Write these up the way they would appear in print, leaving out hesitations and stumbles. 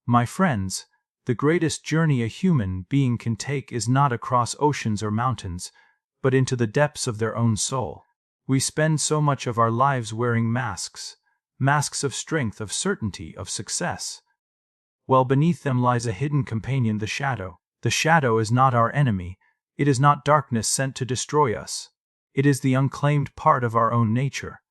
My friends, the greatest journey a human being can take is not across oceans or mountains, but into the depths of their own soul. We spend so much of our lives wearing masks of strength, of certainty, of success. While beneath them lies a hidden companion, the shadow. The shadow is not our enemy. It is not darkness sent to destroy us. It is the unclaimed part of our own nature.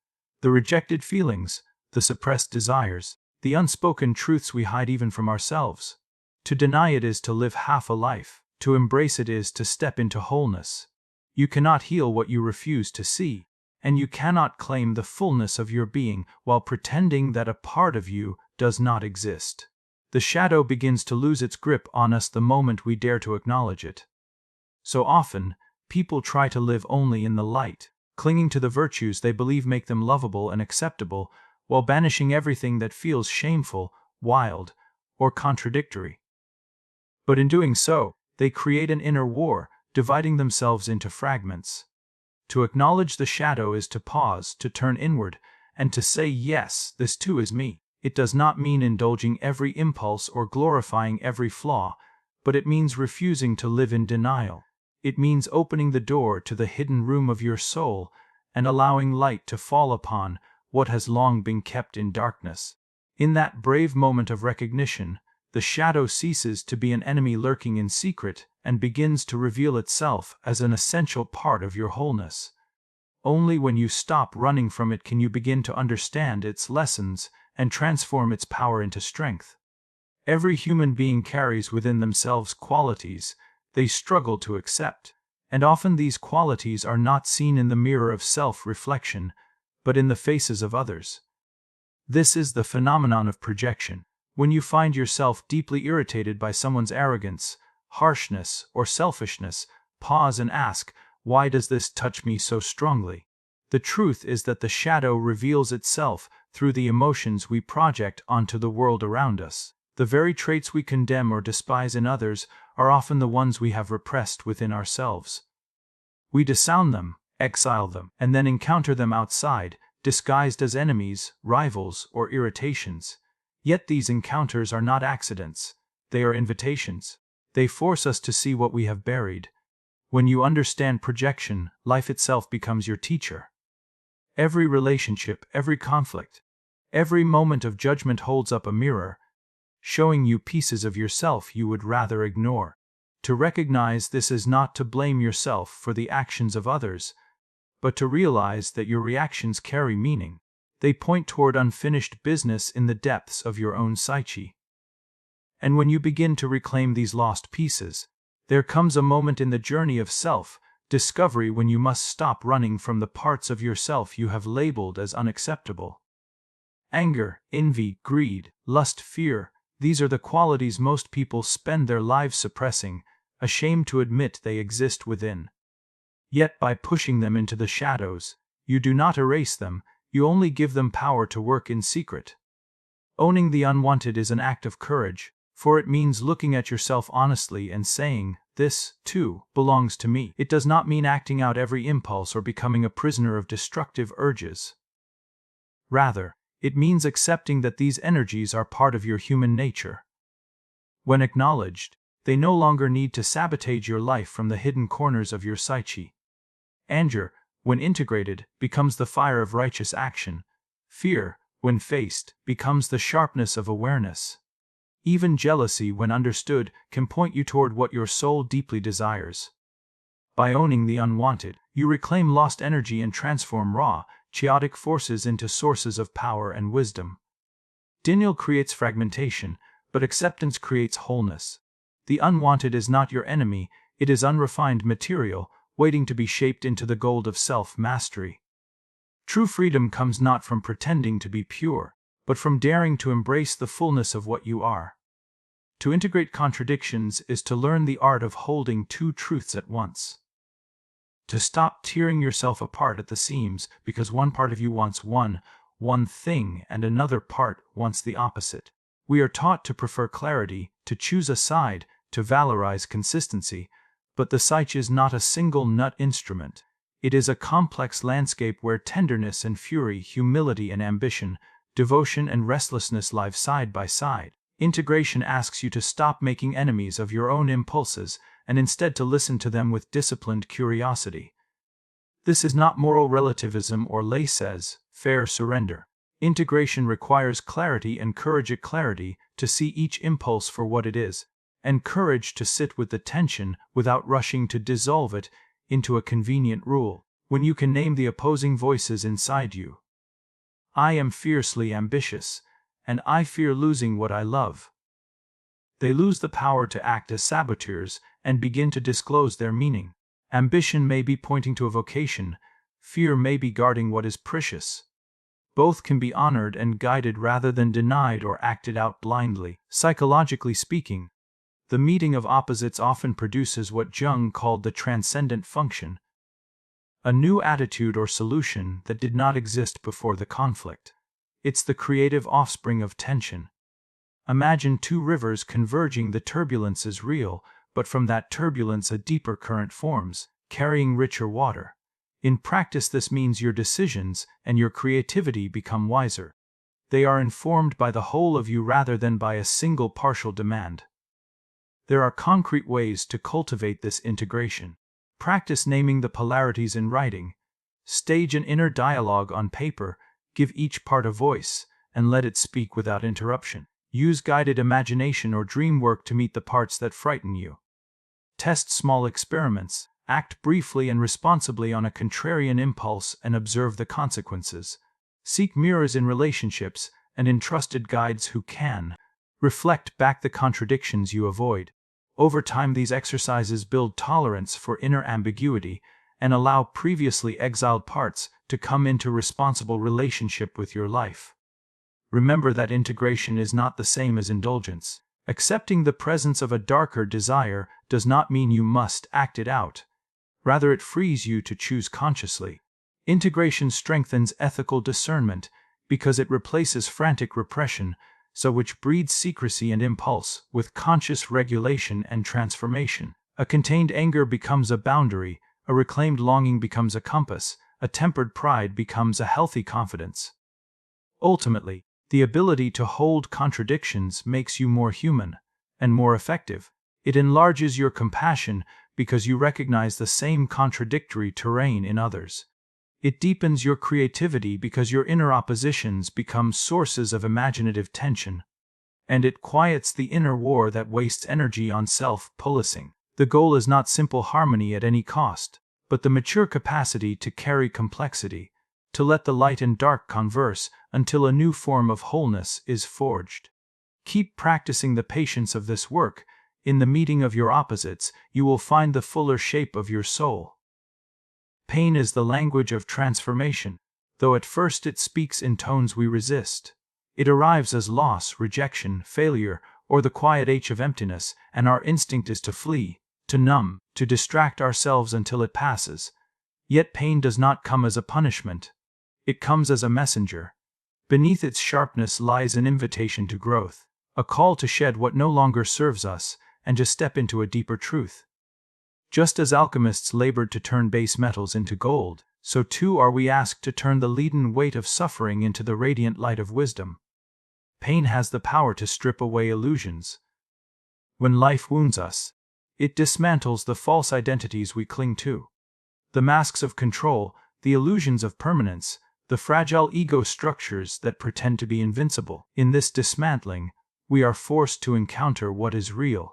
The rejected feelings, the suppressed desires, the unspoken truths we hide even from ourselves. To deny it is to live half a life. To embrace it is to step into wholeness. You cannot heal what you refuse to see, and you cannot claim the fullness of your being while pretending that a part of you does not exist. The shadow begins to lose its grip on us the moment we dare to acknowledge it. So often, people try to live only in the light, clinging to the virtues they believe make them lovable and acceptable, while banishing everything that feels shameful, wild, or contradictory. But in doing so, they create an inner war, dividing themselves into fragments. To acknowledge the shadow is to pause, to turn inward, and to say, yes, this too is me. It does not mean indulging every impulse or glorifying every flaw, but it means refusing to live in denial. It means opening the door to the hidden room of your soul and allowing light to fall upon what has long been kept in darkness. In that brave moment of recognition, the shadow ceases to be an enemy lurking in secret and begins to reveal itself as an essential part of your wholeness. Only when you stop running from it can you begin to understand its lessons and transform its power into strength. Every human being carries within themselves qualities they struggle to accept, and often these qualities are not seen in the mirror of self-reflection, but in the faces of others. This is the phenomenon of projection. When you find yourself deeply irritated by someone's arrogance, harshness, or selfishness, pause and ask, why does this touch me so strongly? The truth is that the shadow reveals itself through the emotions we project onto the world around us. The very traits we condemn or despise in others are often the ones we have repressed within ourselves. We disown them, exile them, and then encounter them outside, disguised as enemies, rivals, or irritations. Yet these encounters are not accidents. They are invitations. They force us to see what we have buried. When you understand projection, life itself becomes your teacher. Every relationship, every conflict, every moment of judgment holds up a mirror, showing you pieces of yourself you would rather ignore. To recognize this is not to blame yourself for the actions of others, but to realize that your reactions carry meaning. They point toward unfinished business in the depths of your own psyche. And when you begin to reclaim these lost pieces, there comes a moment in the journey of self-discovery when you must stop running from the parts of yourself you have labeled as unacceptable. Anger, envy, greed, lust, fear, these are the qualities most people spend their lives suppressing, ashamed to admit they exist within. Yet by pushing them into the shadows, you do not erase them, you only give them power to work in secret. Owning the unwanted is an act of courage, for it means looking at yourself honestly and saying, this, too, belongs to me. It does not mean acting out every impulse or becoming a prisoner of destructive urges. Rather, it means accepting that these energies are part of your human nature. When acknowledged, they no longer need to sabotage your life from the hidden corners of your psyche. Anger, when integrated, becomes the fire of righteous action. Fear, when faced, becomes the sharpness of awareness. Even jealousy, when understood, can point you toward what your soul deeply desires. By owning the unwanted, you reclaim lost energy and transform raw, chaotic forces into sources of power and wisdom. Denial creates fragmentation, but acceptance creates wholeness. The unwanted is not your enemy, it is unrefined material, waiting to be shaped into the gold of self-mastery. True freedom comes not from pretending to be pure, but from daring to embrace the fullness of what you are. To integrate contradictions is to learn the art of holding two truths at once. To stop tearing yourself apart at the seams because one part of you wants one thing and another part wants the opposite. We are taught to prefer clarity, to choose a side, to valorize consistency, but the psyche is not a single nut instrument. It is a complex landscape where tenderness and fury, humility and ambition, devotion and restlessness live side by side. Integration asks you to stop making enemies of your own impulses and instead to listen to them with disciplined curiosity. This is not moral relativism or laissez-faire surrender. Integration requires clarity and courage, a clarity to see each impulse for what it is, and courage to sit with the tension without rushing to dissolve it into a convenient rule. When you can name the opposing voices inside you. I am fiercely ambitious, and I fear losing what I love. They lose the power to act as saboteurs and begin to disclose their meaning. Ambition may be pointing to a vocation, fear may be guarding what is precious. Both can be honored and guided rather than denied or acted out blindly. Psychologically speaking, the meeting of opposites often produces what Jung called the transcendent function, a new attitude or solution that did not exist before the conflict. It's the creative offspring of tension. Imagine two rivers converging. The turbulence is real, but from that turbulence a deeper current forms, carrying richer water. In practice, this means your decisions and your creativity become wiser. They are informed by the whole of you rather than by a single partial demand. There are concrete ways to cultivate this integration. Practice naming the polarities in writing. Stage an inner dialogue on paper, give each part a voice, and let it speak without interruption. Use guided imagination or dream work to meet the parts that frighten you. Test small experiments, act briefly and responsibly on a contrarian impulse and observe the consequences. Seek mirrors in relationships and in trusted guides who can reflect back the contradictions you avoid. Over time, these exercises build tolerance for inner ambiguity and allow previously exiled parts to come into responsible relationship with your life. Remember that integration is not the same as indulgence. Accepting the presence of a darker desire does not mean you must act it out. Rather, it frees you to choose consciously. Integration strengthens ethical discernment because it replaces frantic repression, which breeds secrecy and impulse, with conscious regulation and transformation. A contained anger becomes a boundary, a reclaimed longing becomes a compass, a tempered pride becomes a healthy confidence. Ultimately, the ability to hold contradictions makes you more human and more effective. It enlarges your compassion because you recognize the same contradictory terrain in others. It deepens your creativity because your inner oppositions become sources of imaginative tension. And it quiets the inner war that wastes energy on self-policing. The goal is not simple harmony at any cost, but the mature capacity to carry complexity, to let the light and dark converse until a new form of wholeness is forged. Keep practicing the patience of this work. In the meeting of your opposites, you will find the fuller shape of your soul. Pain is the language of transformation, though at first it speaks in tones we resist. It arrives as loss, rejection, failure, or the quiet ache of emptiness, and our instinct is to flee, to numb, to distract ourselves until it passes. Yet pain does not come as a punishment. It comes as a messenger. Beneath its sharpness lies an invitation to growth, a call to shed what no longer serves us and to step into a deeper truth. Just as alchemists labored to turn base metals into gold, so too are we asked to turn the leaden weight of suffering into the radiant light of wisdom. Pain has the power to strip away illusions. When life wounds us, it dismantles the false identities we cling to. The masks of control, the illusions of permanence, the fragile ego structures that pretend to be invincible. In this dismantling, we are forced to encounter what is real.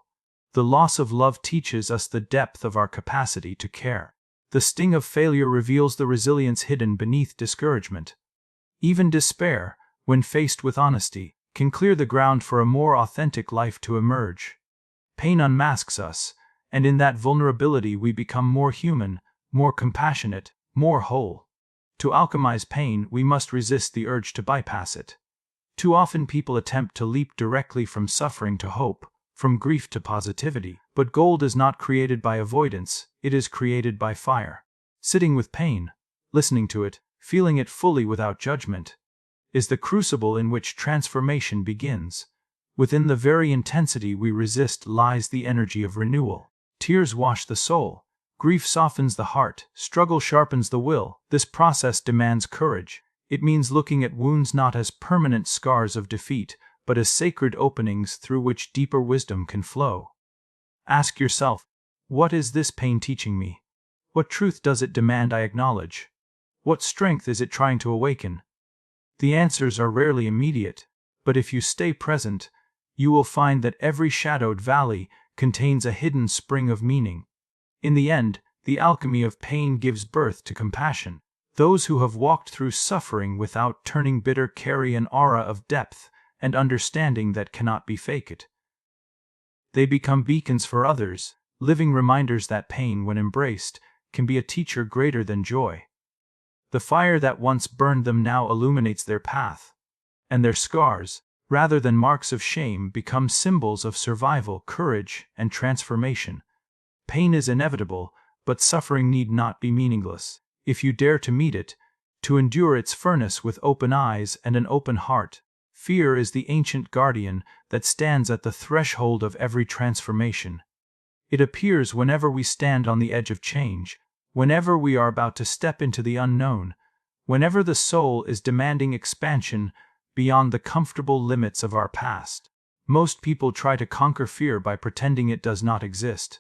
The loss of love teaches us the depth of our capacity to care. The sting of failure reveals the resilience hidden beneath discouragement. Even despair, when faced with honesty, can clear the ground for a more authentic life to emerge. Pain unmasks us, and in that vulnerability we become more human, more compassionate, more whole. To alchemize pain, we must resist the urge to bypass it. Too often people attempt to leap directly from suffering to hope, from grief to positivity. But gold is not created by avoidance, it is created by fire. Sitting with pain, listening to it, feeling it fully without judgment, is the crucible in which transformation begins. Within the very intensity we resist lies the energy of renewal. Tears wash the soul. Grief softens the heart. Struggle sharpens the will. This process demands courage. It means looking at wounds not as permanent scars of defeat, but as sacred openings through which deeper wisdom can flow. Ask yourself, what is this pain teaching me? What truth does it demand I acknowledge? What strength is it trying to awaken? The answers are rarely immediate, but if you stay present, you will find that every shadowed valley contains a hidden spring of meaning. In the end, the alchemy of pain gives birth to compassion. Those who have walked through suffering without turning bitter carry an aura of depth and understanding that cannot be faked. They become beacons for others, living reminders that pain, when embraced, can be a teacher greater than joy. The fire that once burned them now illuminates their path, and their scars, rather than marks of shame, become symbols of survival, courage, and transformation. Pain is inevitable, but suffering need not be meaningless. If you dare to meet it, to endure its furnace with open eyes and an open heart. Fear is the ancient guardian that stands at the threshold of every transformation. It appears whenever we stand on the edge of change, whenever we are about to step into the unknown, whenever the soul is demanding expansion beyond the comfortable limits of our past. Most people try to conquer fear by pretending it does not exist.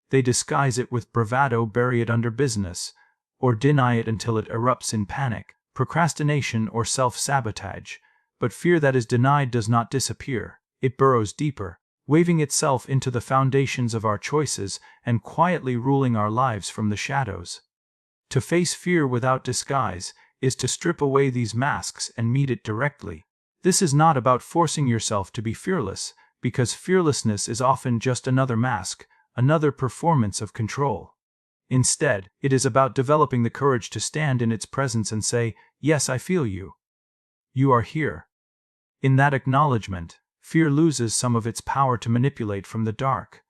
They disguise it with bravado, bury it under business, or deny it until it erupts in panic, procrastination, or self-sabotage. But fear that is denied does not disappear. It burrows deeper, weaving itself into the foundations of our choices and quietly ruling our lives from the shadows. To face fear without disguise is to strip away these masks and meet it directly. This is not about forcing yourself to be fearless, because fearlessness is often just another mask, another performance of control. Instead, it is about developing the courage to stand in its presence and say, "Yes, I feel you. You are here." In that acknowledgement, fear loses some of its power to manipulate from the dark.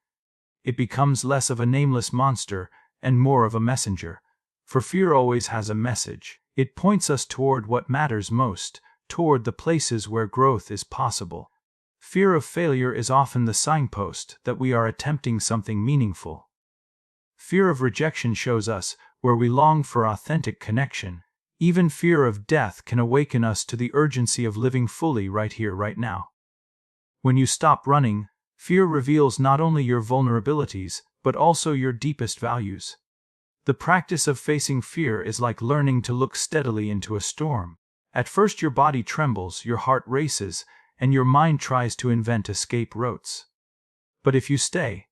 It becomes less of a nameless monster and more of a messenger. For fear always has a message. It points us toward what matters most, toward the places where growth is possible. Fear of failure is often the signpost that we are attempting something meaningful. Fear of rejection shows us where we long for authentic connection. Even fear of death can awaken us to the urgency of living fully right here, right now. When you stop running, fear reveals not only your vulnerabilities, but also your deepest values. The practice of facing fear is like learning to look steadily into a storm. At first your body trembles, your heart races, and your mind tries to invent escape routes. But if you stay,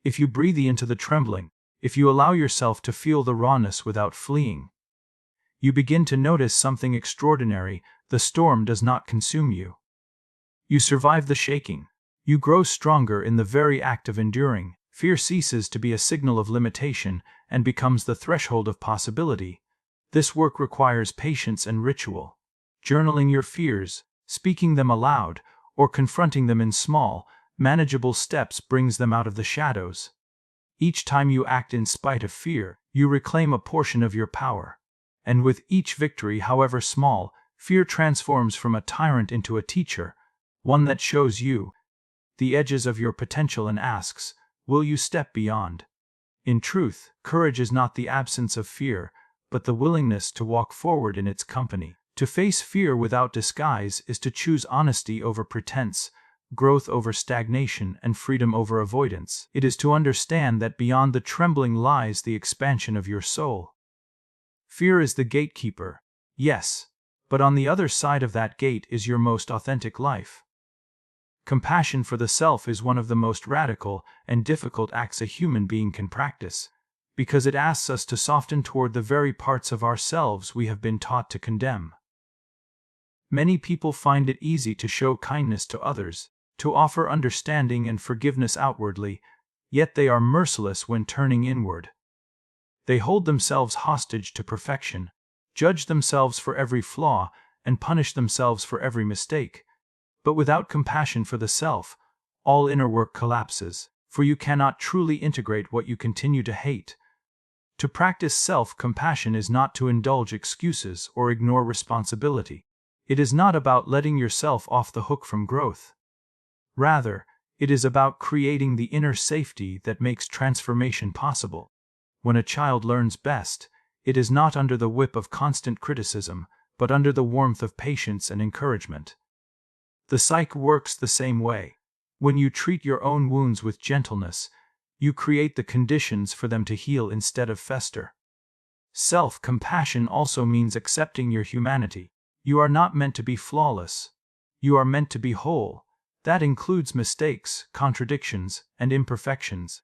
if you breathe into the trembling, if you allow yourself to feel the rawness without fleeing, you begin to notice something extraordinary. The storm does not consume you. You survive the shaking. You grow stronger in the very act of enduring. Fear ceases to be a signal of limitation and becomes the threshold of possibility. This work requires patience and ritual. Journaling your fears, speaking them aloud, or confronting them in small, manageable steps brings them out of the shadows. Each time you act in spite of fear, you reclaim a portion of your power. And with each victory, however small, fear transforms from a tyrant into a teacher, one that shows you the edges of your potential and asks, will you step beyond? In truth, courage is not the absence of fear, but the willingness to walk forward in its company. To face fear without disguise is to choose honesty over pretense, growth over stagnation, and freedom over avoidance. It is to understand that beyond the trembling lies the expansion of your soul. Fear is the gatekeeper, yes, but on the other side of that gate is your most authentic life. Compassion for the self is one of the most radical and difficult acts a human being can practice, because it asks us to soften toward the very parts of ourselves we have been taught to condemn. Many people find it easy to show kindness to others, to offer understanding and forgiveness outwardly, yet they are merciless when turning inward. They hold themselves hostage to perfection, judge themselves for every flaw, and punish themselves for every mistake. But without compassion for the self, all inner work collapses, for you cannot truly integrate what you continue to hate. To practice self-compassion is not to indulge excuses or ignore responsibility. It is not about letting yourself off the hook from growth. Rather, it is about creating the inner safety that makes transformation possible. When a child learns best, it is not under the whip of constant criticism, but under the warmth of patience and encouragement. The psyche works the same way. When you treat your own wounds with gentleness, you create the conditions for them to heal instead of fester. Self-compassion also means accepting your humanity. You are not meant to be flawless. You are meant to be whole. That includes mistakes, contradictions, and imperfections.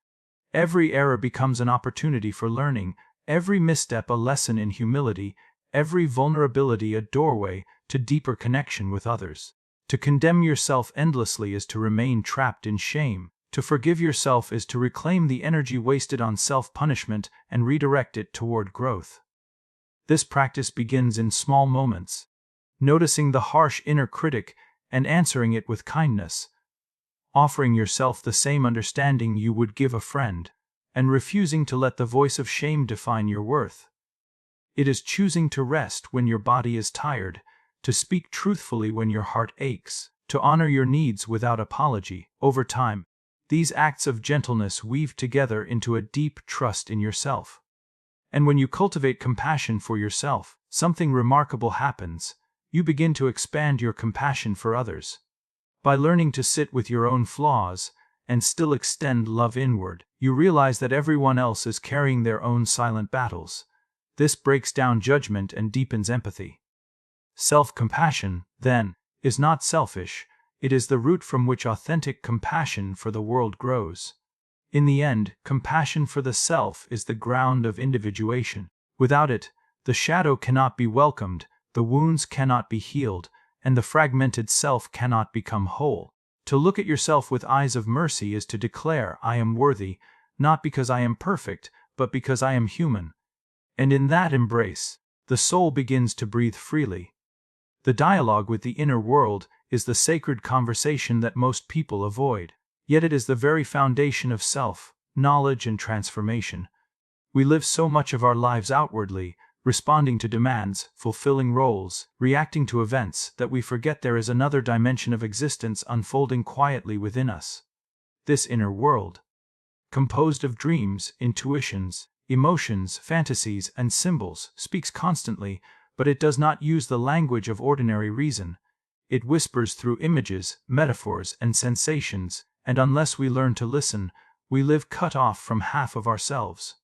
Every error becomes an opportunity for learning, every misstep a lesson in humility, every vulnerability a doorway to deeper connection with others. To condemn yourself endlessly is to remain trapped in shame. To forgive yourself is to reclaim the energy wasted on self-punishment and redirect it toward growth. This practice begins in small moments, noticing the harsh inner critic and answering it with kindness, offering yourself the same understanding you would give a friend, and refusing to let the voice of shame define your worth. It is choosing to rest when your body is tired, to speak truthfully when your heart aches, to honor your needs without apology. Over time, these acts of gentleness weave together into a deep trust in yourself. And when you cultivate compassion for yourself, something remarkable happens. You begin to expand your compassion for others. By learning to sit with your own flaws and still extend love inward, you realize that everyone else is carrying their own silent battles. This breaks down judgment and deepens empathy. Self-compassion, then, is not selfish. It is the root from which authentic compassion for the world grows. In the end, compassion for the self is the ground of individuation. Without it, the shadow cannot be welcomed, the wounds cannot be healed, and the fragmented self cannot become whole. To look at yourself with eyes of mercy is to declare, I am worthy, not because I am perfect, but because I am human. And in that embrace, the soul begins to breathe freely. The dialogue with the inner world is the sacred conversation that most people avoid. Yet it is the very foundation of self, knowledge, and transformation. We live so much of our lives outwardly, responding to demands, fulfilling roles, reacting to events, that we forget there is another dimension of existence unfolding quietly within us. This inner world, composed of dreams, intuitions, emotions, fantasies, and symbols, speaks constantly, but it does not use the language of ordinary reason. It whispers through images, metaphors, and sensations, and unless we learn to listen, we live cut off from half of ourselves.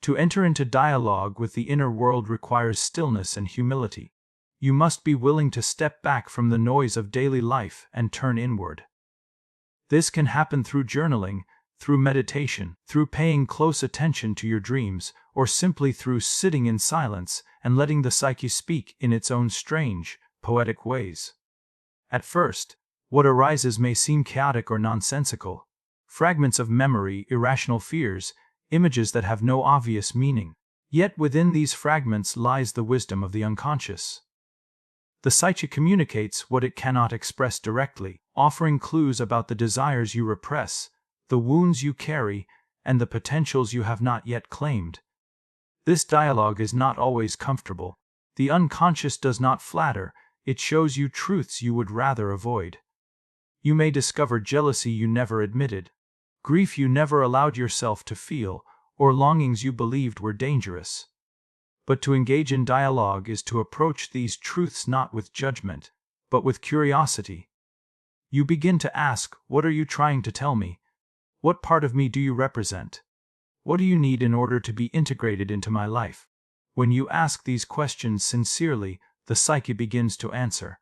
To enter into dialogue with the inner world requires stillness and humility. You must be willing to step back from the noise of daily life and turn inward. This can happen through journaling, through meditation, through paying close attention to your dreams, or simply through sitting in silence and letting the psyche speak in its own strange, poetic ways. At first, what arises may seem chaotic or nonsensical. Fragments of memory, irrational fears, images that have no obvious meaning. Yet within these fragments lies the wisdom of the unconscious. The psyche communicates what it cannot express directly, offering clues about the desires you repress, the wounds you carry, and the potentials you have not yet claimed. This dialogue is not always comfortable. The unconscious does not flatter, it shows you truths you would rather avoid. You may discover jealousy you never admitted, grief you never allowed yourself to feel, or longings you believed were dangerous. But to engage in dialogue is to approach these truths not with judgment, but with curiosity. You begin to ask, what are you trying to tell me? What part of me do you represent? What do you need in order to be integrated into my life? When you ask these questions sincerely, the psyche begins to answer.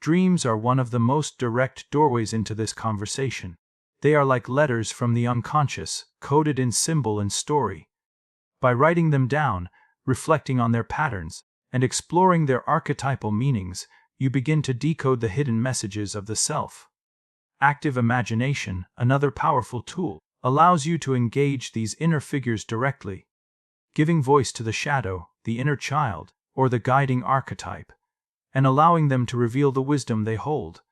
Dreams are one of the most direct doorways into this conversation. They are like letters from the unconscious, coded in symbol and story. By writing them down, reflecting on their patterns, and exploring their archetypal meanings, you begin to decode the hidden messages of the self. Active imagination, another powerful tool, allows you to engage these inner figures directly, giving voice to the shadow, the inner child, or the guiding archetype, and allowing them to reveal the wisdom they hold.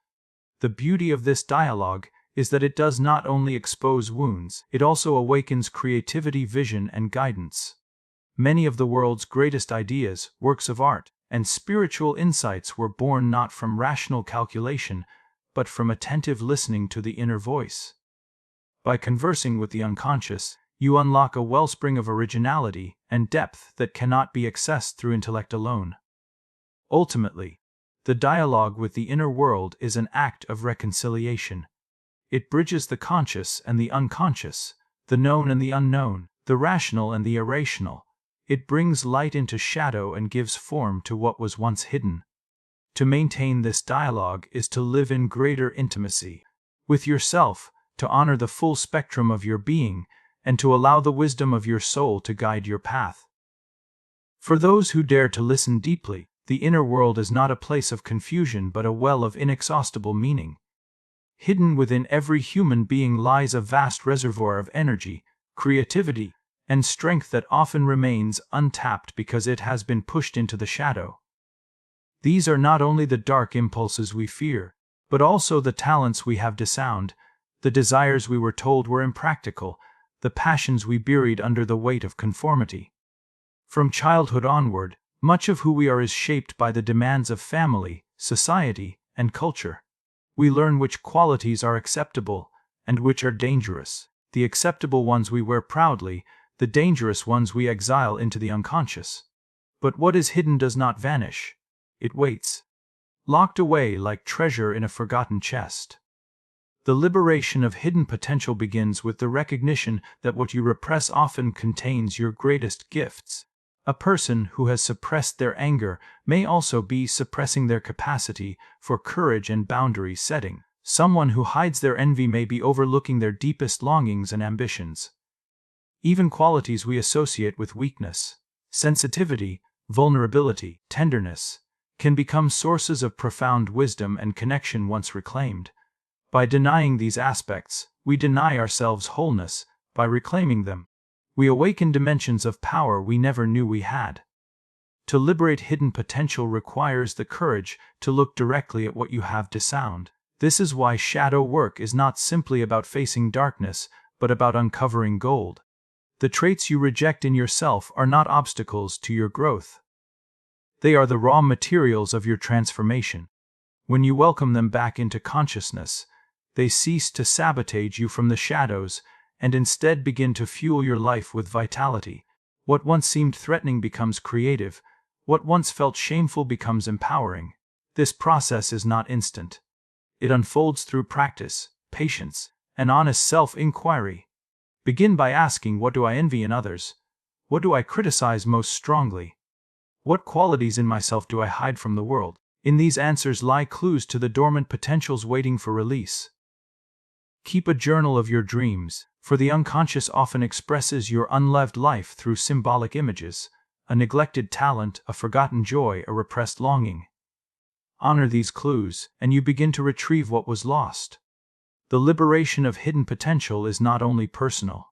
The beauty of this dialogue is that it does not only expose wounds, it also awakens creativity, vision, and guidance. Many of the world's greatest ideas, works of art, and spiritual insights were born not from rational calculation, but from attentive listening to the inner voice. By conversing with the unconscious, you unlock a wellspring of originality and depth that cannot be accessed through intellect alone. Ultimately, The dialogue with the inner world is an act of reconciliation. It bridges the conscious and the unconscious, the known and the unknown, the rational and the irrational. It brings light into shadow and gives form to what was once hidden. To maintain this dialogue is to live in greater intimacy with yourself, to honor the full spectrum of your being, and to allow the wisdom of your soul to guide your path. For those who dare to listen deeply, the inner world is not a place of confusion but a well of inexhaustible meaning. Hidden within every human being lies a vast reservoir of energy, creativity, and strength that often remains untapped because it has been pushed into the shadow. These are not only the dark impulses we fear, but also the talents we have disowned, the desires we were told were impractical, the passions we buried under the weight of conformity. From childhood onward, much of who we are is shaped by the demands of family, society, and culture. We learn which qualities are acceptable and which are dangerous. The acceptable ones we wear proudly, the dangerous ones we exile into the unconscious. But what is hidden does not vanish. It waits, locked away like treasure in a forgotten chest. The liberation of hidden potential begins with the recognition that what you repress often contains your greatest gifts. A person who has suppressed their anger may also be suppressing their capacity for courage and boundary setting. Someone who hides their envy may be overlooking their deepest longings and ambitions. Even qualities we associate with weakness, sensitivity, vulnerability, tenderness, can become sources of profound wisdom and connection once reclaimed. By denying these aspects, we deny ourselves wholeness. By reclaiming them, we awaken dimensions of power we never knew we had. To liberate hidden potential requires the courage to look directly at what you have disowned. This is why shadow work is not simply about facing darkness, but about uncovering gold. The traits you reject in yourself are not obstacles to your growth. They are the raw materials of your transformation. When you welcome them back into consciousness, they cease to sabotage you from the shadows and instead begin to fuel your life with vitality. What once seemed threatening becomes creative. What once felt shameful becomes empowering. This process is not instant. It unfolds through practice, patience, and honest self-inquiry. Begin by asking, what do I envy in others? What do I criticize most strongly? What qualities in myself do I hide from the world? In these answers lie clues to the dormant potentials waiting for release. Keep a journal of your dreams, for the unconscious often expresses your unlived life through symbolic images, a neglected talent, a forgotten joy, a repressed longing. Honor these clues, and you begin to retrieve what was lost. The liberation of hidden potential is not only personal,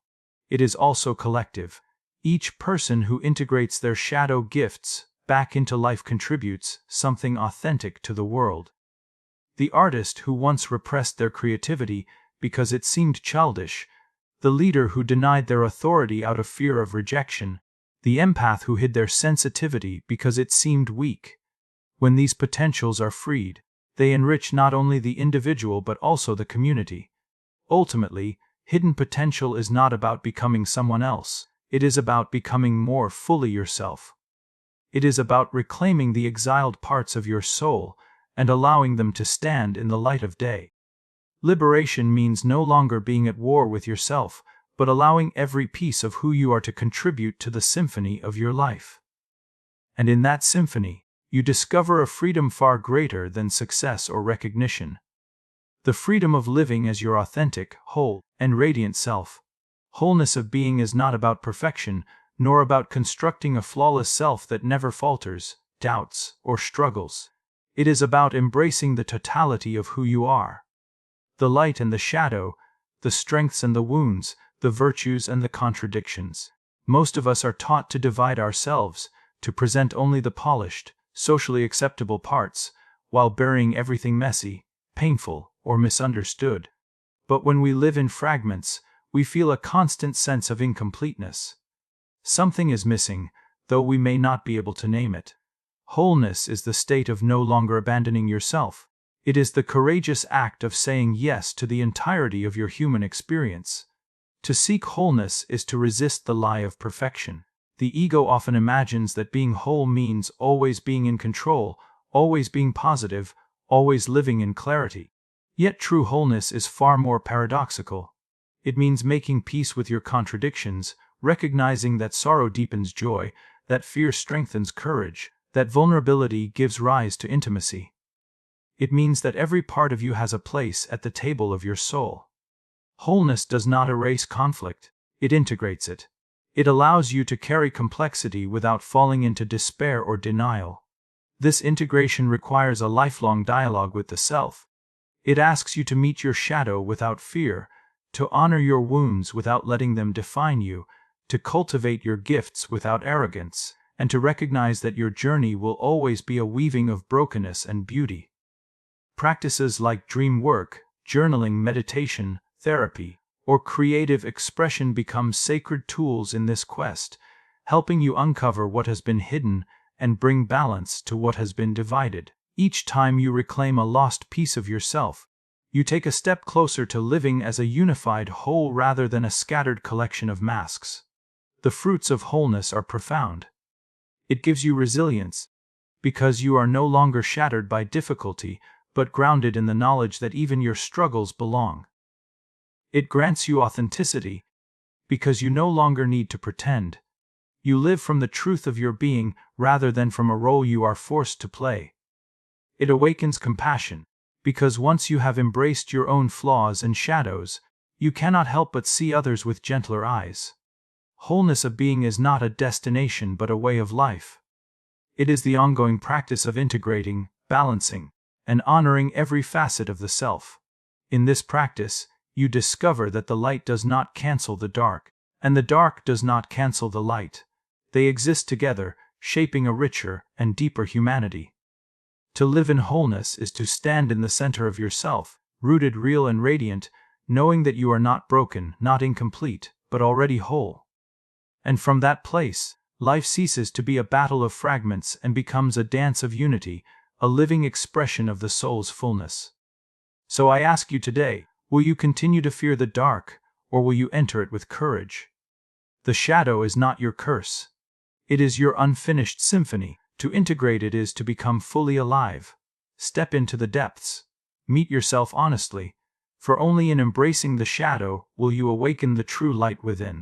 it is also collective. Each person who integrates their shadow gifts back into life contributes something authentic to the world. The artist who once repressed their creativity because it seemed childish, the leader who denied their authority out of fear of rejection, the empath who hid their sensitivity because it seemed weak. When these potentials are freed, they enrich not only the individual but also the community. Ultimately, hidden potential is not about becoming someone else. It is about becoming more fully yourself. It is about reclaiming the exiled parts of your soul and allowing them to stand in the light of day. Liberation means no longer being at war with yourself, but allowing every piece of who you are to contribute to the symphony of your life. And in that symphony, you discover a freedom far greater than success or recognition. The freedom of living as your authentic, whole, and radiant self. Wholeness of being is not about perfection, nor about constructing a flawless self that never falters, doubts, or struggles. It is about embracing the totality of who you are. The light and the shadow, the strengths and the wounds, the virtues and the contradictions. Most of us are taught to divide ourselves, to present only the polished, socially acceptable parts, while burying everything messy, painful, or misunderstood. But when we live in fragments, we feel a constant sense of incompleteness. Something is missing, though we may not be able to name it. Wholeness is the state of no longer abandoning yourself. It is the courageous act of saying yes to the entirety of your human experience. To seek wholeness is to resist the lie of perfection. The ego often imagines that being whole means always being in control, always being positive, always living in clarity. Yet true wholeness is far more paradoxical. It means making peace with your contradictions, recognizing that sorrow deepens joy, that fear strengthens courage, that vulnerability gives rise to intimacy. It means that every part of you has a place at the table of your soul. Wholeness does not erase conflict, it integrates it. It allows you to carry complexity without falling into despair or denial. This integration requires a lifelong dialogue with the self. It asks you to meet your shadow without fear, to honor your wounds without letting them define you, to cultivate your gifts without arrogance, and to recognize that your journey will always be a weaving of brokenness and beauty. Practices like dream work, journaling, meditation, therapy, or creative expression become sacred tools in this quest, helping you uncover what has been hidden and bring balance to what has been divided. Each time you reclaim a lost piece of yourself, you take a step closer to living as a unified whole rather than a scattered collection of masks. The fruits of wholeness are profound. It gives you resilience, because you are no longer shattered by difficulty, but grounded in the knowledge that even your struggles belong. It grants you authenticity, because you no longer need to pretend. You live from the truth of your being rather than from a role you are forced to play. It awakens compassion, because once you have embraced your own flaws and shadows, you cannot help but see others with gentler eyes. Wholeness of being is not a destination but a way of life. It is the ongoing practice of integrating, balancing, and honoring every facet of the self. In this practice, you discover that the light does not cancel the dark, and the dark does not cancel the light. They exist together, shaping a richer and deeper humanity. To live in wholeness is to stand in the center of yourself, rooted, real, and radiant, knowing that you are not broken, not incomplete, but already whole. And from that place, life ceases to be a battle of fragments and becomes a dance of unity, a living expression of the soul's fullness. So I ask you today, will you continue to fear the dark, or will you enter it with courage? The shadow is not your curse. It is your unfinished symphony. To integrate it is to become fully alive. Step into the depths. Meet yourself honestly, for only in embracing the shadow will you awaken the true light within.